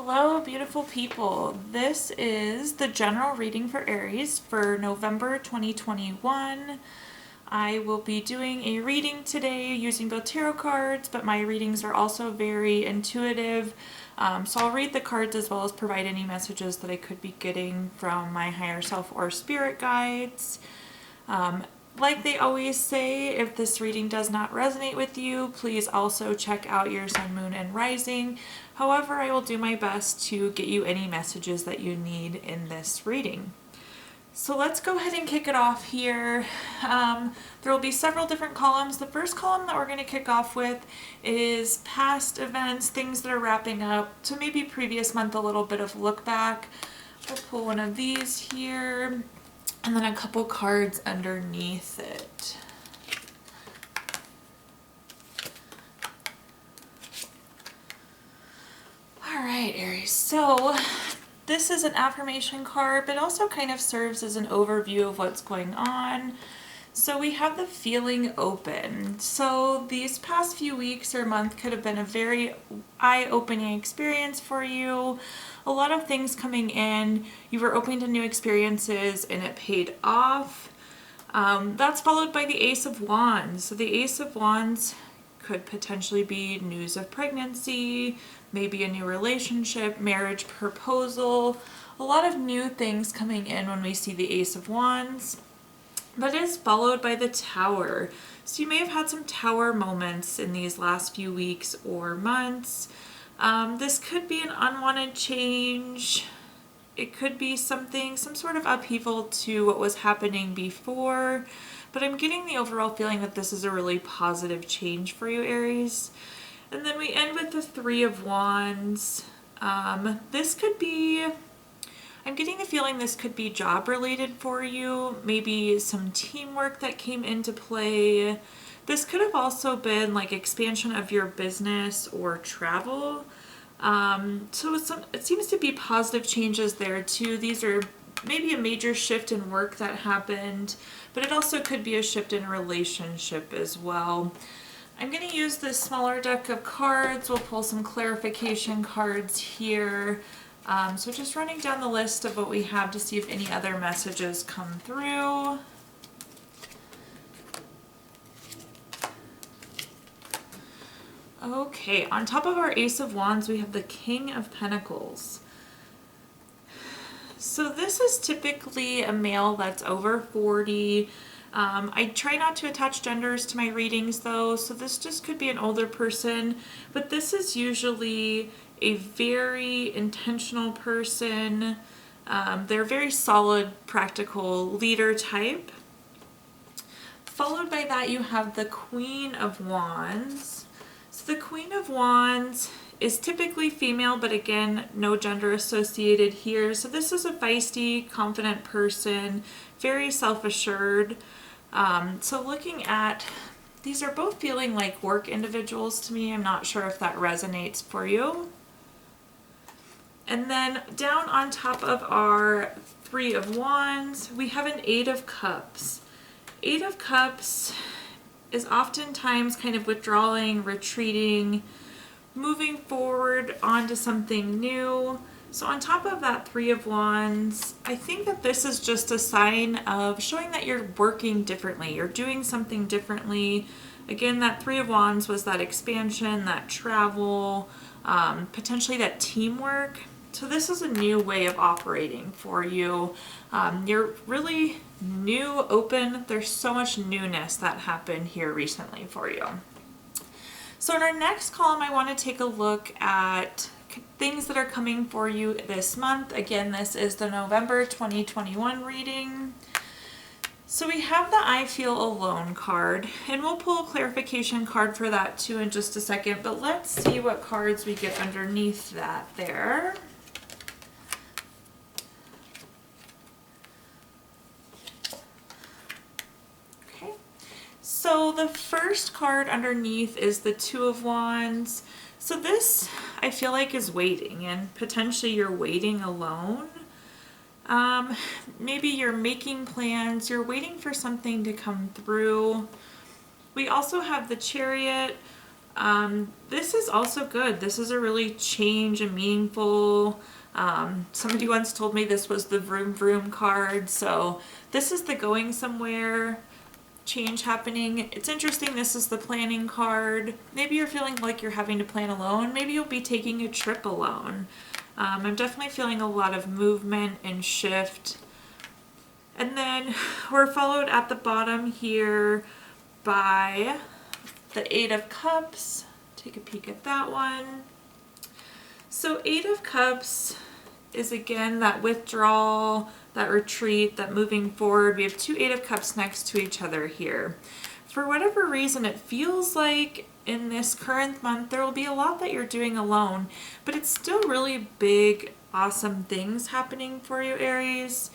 Hello, beautiful people. This is the general reading for Aries for November 2021. I will be doing a reading today using both tarot cards, but my readings are also very intuitive. So I'll read the cards as well as provide any messages that I could be getting from my higher self or spirit guides. Like they always say, if this reading does not resonate with you, please also check out your sun, moon, and rising. However, I will do my best to get you any messages that you need in this reading. So let's go ahead and kick it off here. There will be several different columns. The first column that we're going to kick off with is past events, things that are wrapping up. So maybe previous month, a little bit of look back. We'll pull one of these here. And then a couple cards underneath it. All right, Aries. So this is an affirmation card, but also kind of serves as an overview of what's going on. So we have the feeling open. So these past few weeks or month could have been a very eye-opening experience for you. A lot of things coming in. You were open to new experiences and it paid off. That's followed by the Ace of Wands. So the Ace of Wands could potentially be news of pregnancy, maybe a new relationship, marriage proposal. A lot of new things coming in when we see the Ace of Wands. But it is followed by the Tower. So you may have had some Tower moments in these last few weeks or months. This could be an unwanted change. It could be some sort of upheaval to what was happening before. But I'm getting the overall feeling that this is a really positive change for you, Aries. And then we end with the Three of Wands. This could be... I'm getting the feeling this could be job related for you, maybe some teamwork that came into play. This could have also been like expansion of your business or travel. So it seems to be positive changes there too. These are maybe a major shift in work that happened, but it also could be a shift in relationship as well. I'm going to use this smaller deck of cards. We'll pull some clarification cards here. So just running down the list of what we have to see if any other messages come through. Okay, on top of our Ace of Wands, we have the King of Pentacles. So this is typically a male that's over 40. I try not to attach genders to my readings though, so this just could be an older person, but this is usually a very intentional person. They're very solid, practical leader type. Followed by that, you have the Queen of Wands. So the Queen of Wands is typically female, but again, no gender associated here. So this is a feisty, confident person, very self-assured. So looking at, these are both feeling like work individuals to me. I'm not sure if that resonates for you. And then down on top of our Three of Wands, we have an Eight of Cups. Eight of Cups is oftentimes kind of withdrawing, retreating, moving forward onto something new. So on top of that Three of Wands, I think that this is just a sign of showing that you're working differently. You're doing something differently. Again, that Three of Wands was that expansion, that travel, potentially that teamwork. So this is a new way of operating for you. You're really new, open. There's so much newness that happened here recently for you. So in our next column, I want to take a look at things that are coming for you this month. Again, this is the November 2021 reading. So we have the I Feel Alone card, and we'll pull a clarification card for that too in just a second, but let's see what cards we get underneath that there. Okay, so the first card underneath is the Two of Wands. So this, I feel like, is waiting, and potentially you're waiting alone. Maybe you're making plans, you're waiting for something to come through. We also have the Chariot. This is also good. This is a really change and meaningful. Somebody once told me this was the vroom vroom card. So this is the going somewhere, change happening. It's interesting. This is the planning card. Maybe you're feeling like you're having to plan alone. Maybe you'll be taking a trip alone. I'm definitely feeling a lot of movement and shift. And then we're followed at the bottom here by the Eight of Cups. Take a peek at that one. So Eight of Cups is again that withdrawal, that retreat, that moving forward. We have two Eight of Cups next to each other here. For whatever reason, it feels like in this current month there will be a lot that you're doing alone, but it's still really big, awesome things happening for you, Aries.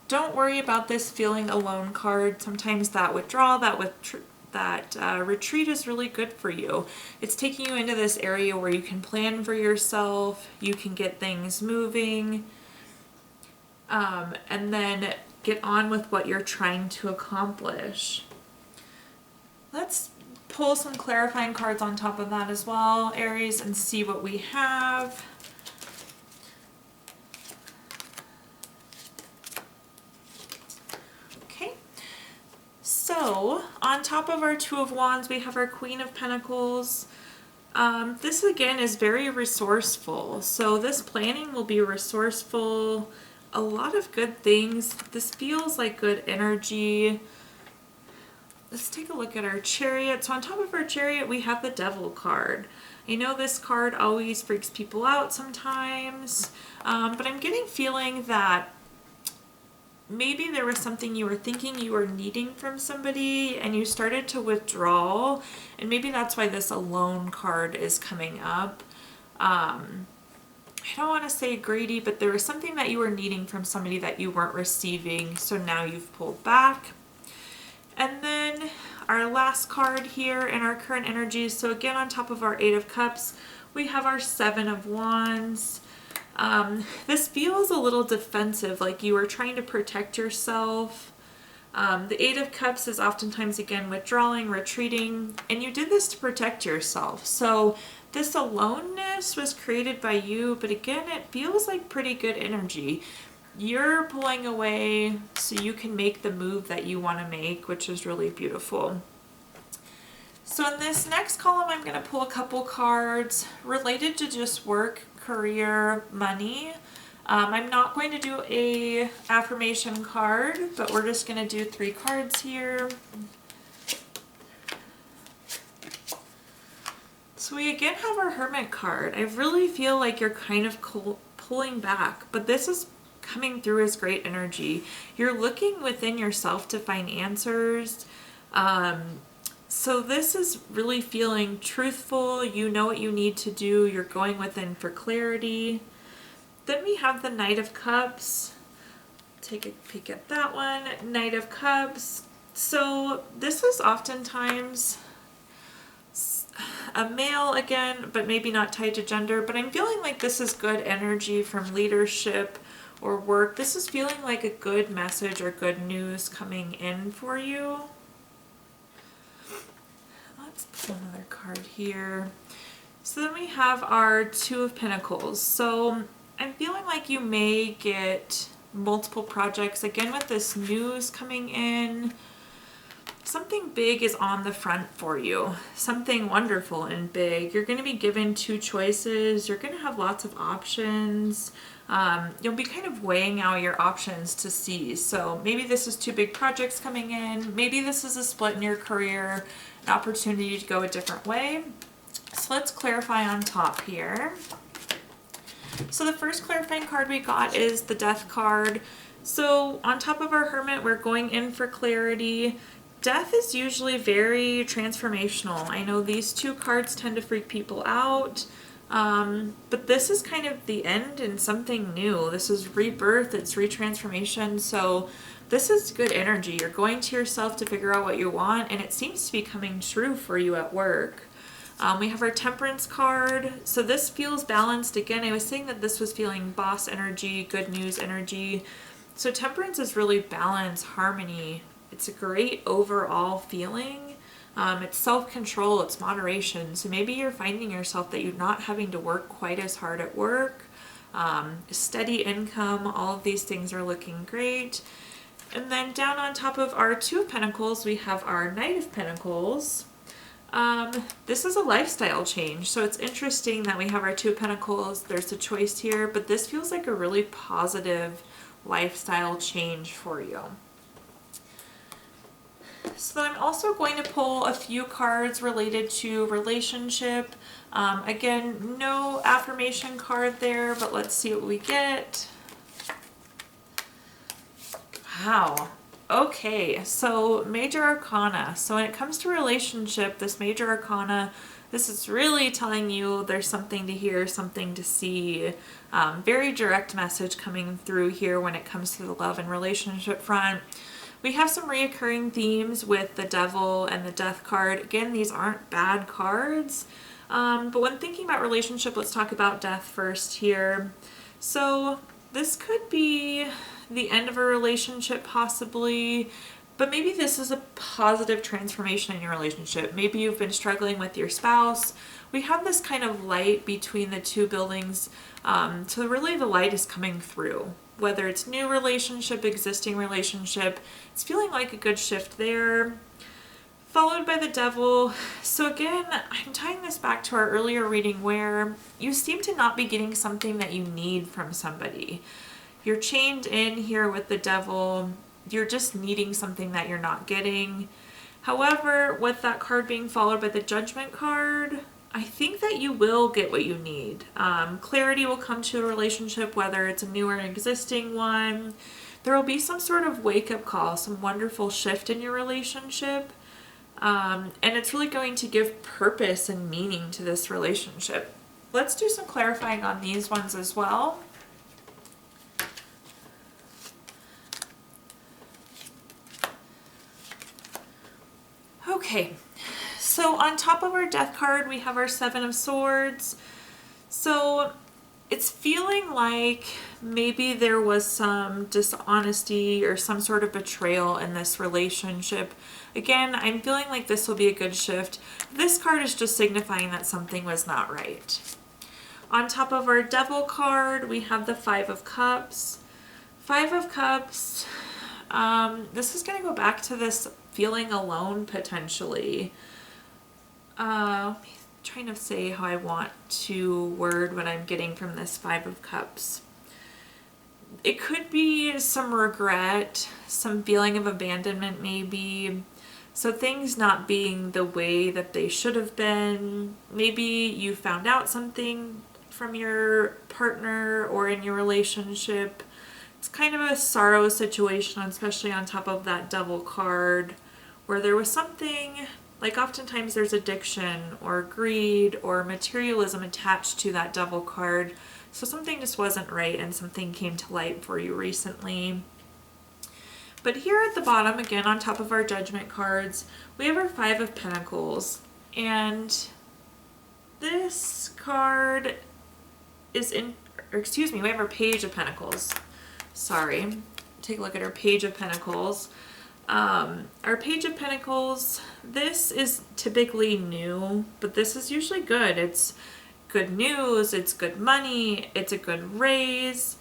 Don't worry about this feeling alone card. Sometimes that withdrawal, that retreat is really good for you. It's taking you into this area where you can plan for yourself, you can get things moving, and then get on with what you're trying to accomplish. Let's pull some clarifying cards on top of that as well, Aries, and see what we have. So, on top of our Two of Wands, we have our Queen of Pentacles. This again is very resourceful. So this planning will be resourceful. A lot of good things. This feels like good energy. Let's take a look at our Chariot. So on top of our Chariot, we have the Devil card. I know this card always freaks people out sometimes, but I'm getting feeling that maybe there was something you were thinking you were needing from somebody and you started to withdraw, and maybe that's why this alone card is coming up. I don't want to say greedy, but there was something that you were needing from somebody that you weren't receiving, so now you've pulled back. And then our last card here in our current energies, so again on top of our Eight of Cups, we have our Seven of Wands. This feels a little defensive, like you were trying to protect yourself. The Eight of Cups is oftentimes, again, withdrawing, retreating, and you did this to protect yourself. So this aloneness was created by you, but again, it feels like pretty good energy. You're pulling away so you can make the move that you want to make, which is really beautiful. So in this next column, I'm going to pull a couple cards related to just work, career, money. I'm not going to do a affirmation card, but we're just going to do 3 cards here. So we again have our Hermit card. I really feel like you're kind of pulling back, but this is coming through as great energy. You're looking within yourself to find answers. So this is really feeling truthful. You know what you need to do. You're going within for clarity. Then we have the Knight of Cups. Take a peek at that one. Knight of Cups. So this is oftentimes a male again, but maybe not tied to gender. But I'm feeling like this is good energy from leadership or work. This is feeling like a good message or good news coming in for you. Let's pull another card here. So then we have our Two of Pentacles. So I'm feeling like you may get multiple projects. Again, with this news coming in, something big is on the front for you. Something wonderful and big. You're going to be given 2 choices. You're going to have lots of options. You'll be kind of weighing out your options to see. So maybe this is 2 big projects coming in. Maybe this is a split in your career, an opportunity to go a different way. So let's clarify on top here. So the first clarifying card we got is the Death card. So on top of our Hermit, we're going in for clarity. Death is usually very transformational. I know these 2 cards tend to freak people out, but this is kind of the end and something new. This is rebirth, it's retransformation. So this is good energy. You're going to yourself to figure out what you want, and it seems to be coming true for you at work. We have our Temperance card. So this feels balanced. Again, I was saying that this was feeling boss energy, good news energy. So Temperance is really balance, harmony. It's a great overall feeling. It's self-control, it's moderation. So maybe you're finding yourself that you're not having to work quite as hard at work. Steady income, all of these things are looking great. And then down on top of our Two of Pentacles, we have our Knight of Pentacles. This is a lifestyle change. So it's interesting that we have our Two of Pentacles. There's a choice here, but this feels like a really positive lifestyle change for you. So then I'm also going to pull a few cards related to relationship. Again, no affirmation card there, but let's see what we get. Wow. Okay, so Major Arcana. So when it comes to relationship, this Major Arcana, this is really telling you there's something to hear, something to see. Very direct message coming through here when it comes to the love and relationship front. We have some reoccurring themes with the Devil and the Death card. Again, these aren't bad cards. But when thinking about relationship, let's talk about death first here. So this could be the end of a relationship possibly, but maybe this is a positive transformation in your relationship. Maybe you've been struggling with your spouse. We have this kind of light between the two buildings. So really the light is coming through. Whether it's new relationship, existing relationship, it's feeling like a good shift there. Followed by the Devil. So again, I'm tying this back to our earlier reading where you seem to not be getting something that you need from somebody. You're chained in here with the Devil. You're just needing something that you're not getting. However, with that card being followed by the Judgment card, I think that you will get what you need. Clarity will come to a relationship, whether it's a new or existing one. There will be some sort of wake-up call, some wonderful shift in your relationship. And it's really going to give purpose and meaning to this relationship. Let's do some clarifying on these ones as well. Okay, so on top of our Death card, we have our Seven of Swords. So it's feeling like maybe there was some dishonesty or some sort of betrayal in this relationship. Again, I'm feeling like this will be a good shift. This card is just signifying that something was not right. On top of our Devil card, we have the Five of Cups. Five of Cups, this is going to go back to this feeling alone potentially. I'm trying to say how I want to word what I'm getting from this Five of Cups. It could be some regret, some feeling of abandonment maybe. So things not being the way that they should have been. Maybe you found out something from your partner or in your relationship. It's kind of a sorrow situation, especially on top of that Devil card, where there was something, like oftentimes there's addiction or greed or materialism attached to that Devil card. So something just wasn't right and something came to light for you recently. But here at the bottom, again, on top of our Judgment cards, we have our Five of Pentacles. And this card is we have our Page of Pentacles. Sorry. Take a look at our Page of Pentacles. Our Page of Pentacles, this is typically new, but this is usually good. It's good news, it's good money, it's a good raise,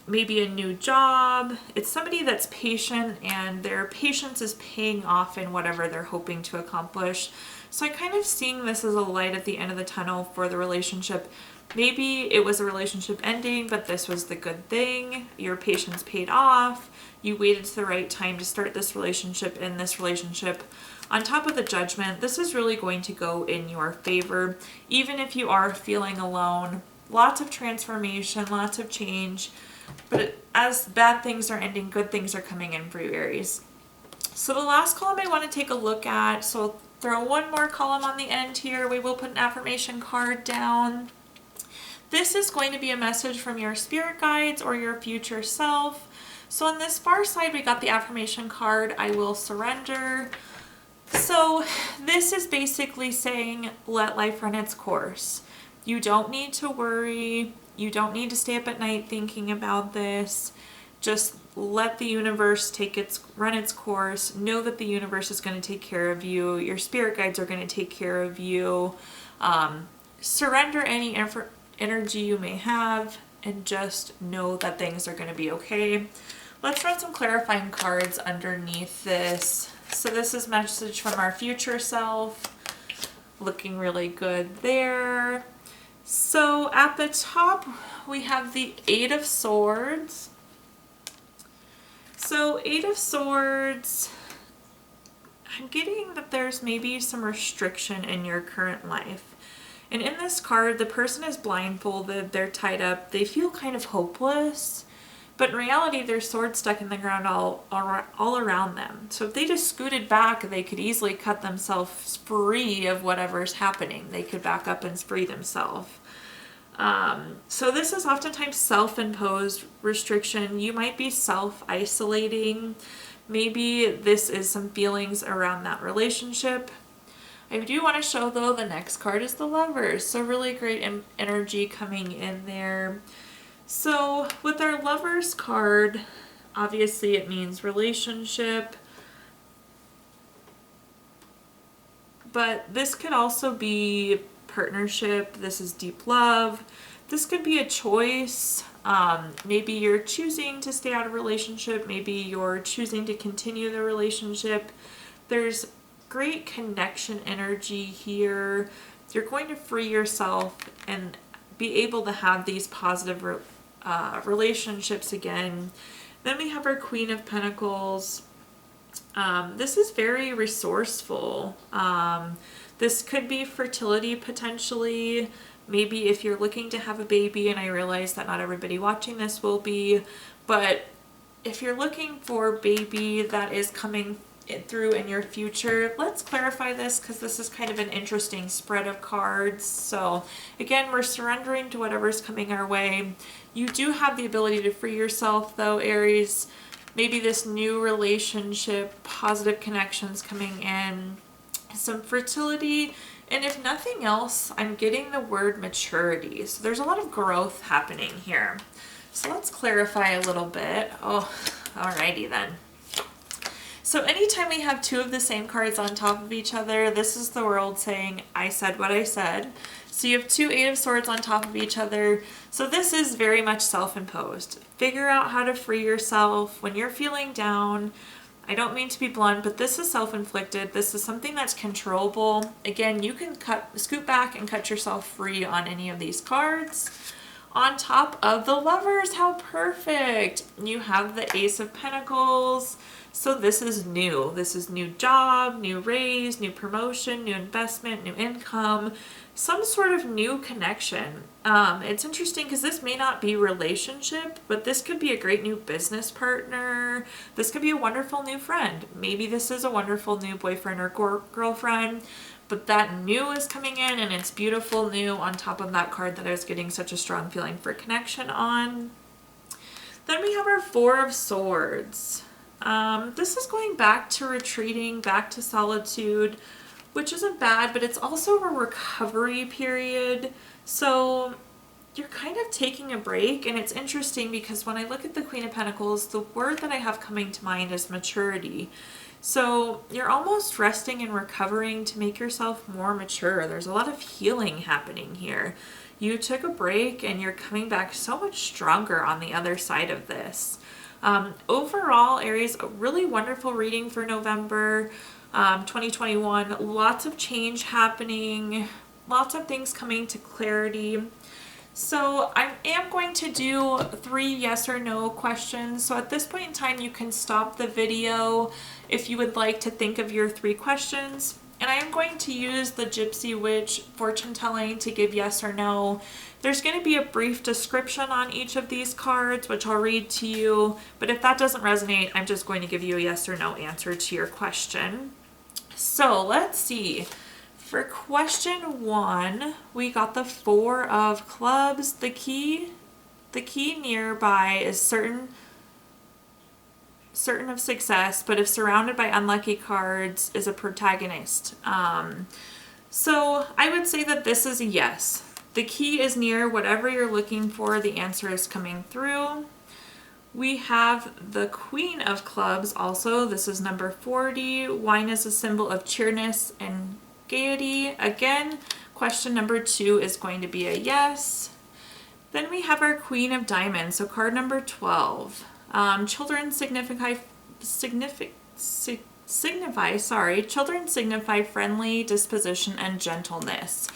maybe a new job. It's somebody that's patient and their patience is paying off in whatever they're hoping to accomplish. So I'm kind of seeing this as a light at the end of the tunnel for the relationship. Maybe it was a relationship ending, but this was the good thing. Your patience paid off. You waited to the right time to start this relationship, in this relationship. On top of the Judgment, this is really going to go in your favor. Even if you are feeling alone, lots of transformation, lots of change. But as bad things are ending, good things are coming in for you, Aries. So the last column I want to take a look at, so I'll throw one more column on the end here. We will put an affirmation card down. This is going to be a message from your spirit guides or your future self. So on this far side, we got the affirmation card, I will surrender. So this is basically saying, let life run its course. You don't need to worry. You don't need to stay up at night thinking about this. Just let the universe run its course. Know that the universe is going to take care of you. Your spirit guides are going to take care of you. Surrender any energy you may have and just know that things are going to be okay. Let's run some clarifying cards underneath this. So this is message from our future self. Looking really good there. So at the top, we have the Eight of Swords. So Eight of Swords, I'm getting that there's maybe some restriction in your current life. And in this card, the person is blindfolded, they're tied up, they feel kind of hopeless, but in reality, there's swords stuck in the ground all around them. So if they just scooted back, they could easily cut themselves free of whatever's happening. They could back up and free themselves. So this is oftentimes self-imposed restriction. You might be self-isolating. Maybe this is some feelings around that relationship. I do want to show, though, the next card is the Lovers. So really great energy coming in there. So with our Lovers card, obviously it means relationship. But this could also be partnership. This is deep love. This could be a choice. Maybe you're choosing to stay out of a relationship. Maybe you're choosing to continue the relationship. There's great connection energy here. You're going to free yourself and be able to have these positive relationships again. Then we have our Queen of Pentacles. This is very resourceful. This could be fertility potentially. Maybe if you're looking to have a baby, and I realize that not everybody watching this will be, but if you're looking for a baby that is coming through in your future, let's clarify this because this is kind of an interesting spread of cards. So again, we're surrendering to whatever's coming our way. You do have the ability to free yourself though, Aries. Maybe this new relationship, positive connections coming in, some fertility, and if nothing else, I'm getting the word maturity. So there's a lot of growth happening here. So let's clarify a little bit. Oh, alrighty then. So anytime we have two of the same cards on top of each other, this is the world saying, I said what I said. So you have two Eight of Swords on top of each other. So this is very much self-imposed. Figure out how to free yourself when you're feeling down. I don't mean to be blunt, but this is self-inflicted. This is something that's controllable. Again, you can scoot back and cut yourself free on any of these cards. On top of the Lovers, how perfect. You have the Ace of Pentacles. So this is new. This is new job, new raise, new promotion, new investment, new income, some sort of new connection. It's interesting because this may not be relationship, but this could be a great new business partner. This could be a wonderful new friend. Maybe this is a wonderful new boyfriend or girlfriend, but that new is coming in and it's beautiful new on top of that card that I was getting such a strong feeling for connection on. Then we have our Four of Swords. This is going back to retreating, back to solitude, which isn't bad, but it's also a recovery period. So you're kind of taking a break, and it's interesting because when I look at the Queen of Pentacles, the word that I have coming to mind is maturity. So you're almost resting and recovering to make yourself more mature. There's a lot of healing happening here. You took a break and you're coming back so much stronger on the other side of this. Overall, Aries, a really wonderful reading for November 2021. Lots of change happening, lots of things coming to clarity. So I am going to do 3 yes or no questions. So at this point in time, you can stop the video if you would like to think of your 3 questions. And I am going to use the Gypsy Witch fortune telling to give yes or no. There's going to be a brief description on each of these cards, which I'll read to you. But if that doesn't resonate, I'm just going to give you a yes or no answer to your question. So let's see. For question 1, we got the 4 of clubs. The key nearby is certain of success, but if surrounded by unlucky cards is a protagonist. So I would say that this is a yes. The key is near whatever you're looking for. The answer is coming through. We have the Queen of Clubs also. This is number 40. Wine is a symbol of cheerness and gaiety. Again, question number 2 is going to be a yes. Then we have our Queen of Diamonds, so card number 12. Children signify friendly disposition and gentleness.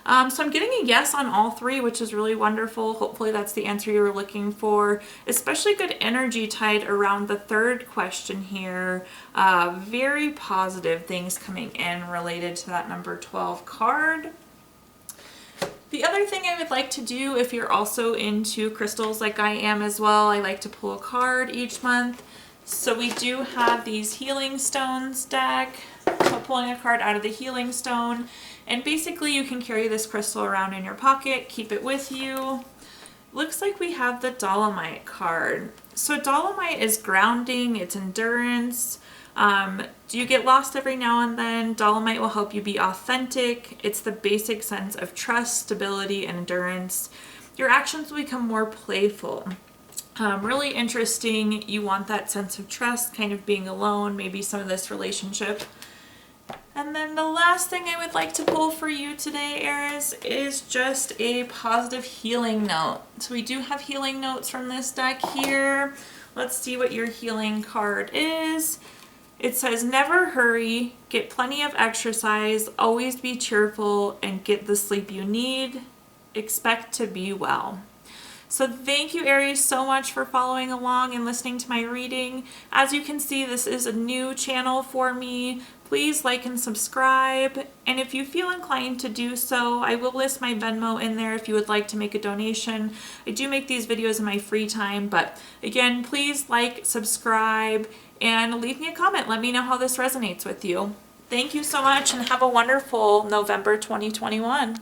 So I'm getting a yes on all 3, which is really wonderful. Hopefully that's the answer you were looking for. Especially good energy tied around the 3rd question here. Very positive things coming in related to that number 12 card. The other thing I would like to do, if you're also into crystals like I am as well, I like to pull a card each month. So we do have these healing stones deck. So pulling a card out of the healing stone. And basically you can carry this crystal around in your pocket, keep it with you. Looks like we have the Dolomite card. So Dolomite is grounding, it's endurance. Do you get lost every now and then? Dolomite will help you be authentic. It's the basic sense of trust, stability, and endurance. Your actions will become more playful. Really interesting. You want that sense of trust, kind of being alone, maybe some of this relationship. And then the last thing I would like to pull for you today, Aries, is just a positive healing note. So we do have healing notes from this deck here. Let's see what your healing card is. It says, never hurry, get plenty of exercise, always be cheerful, and get the sleep you need. Expect to be well. So thank you, Aries, so much for following along and listening to my reading. As you can see, this is a new channel for me. Please like and subscribe. And if you feel inclined to do so, I will list my Venmo in there if you would like to make a donation. I do make these videos in my free time, but again, please like, subscribe, and leave me a comment. Let me know how this resonates with you. Thank you so much and have a wonderful November 2021.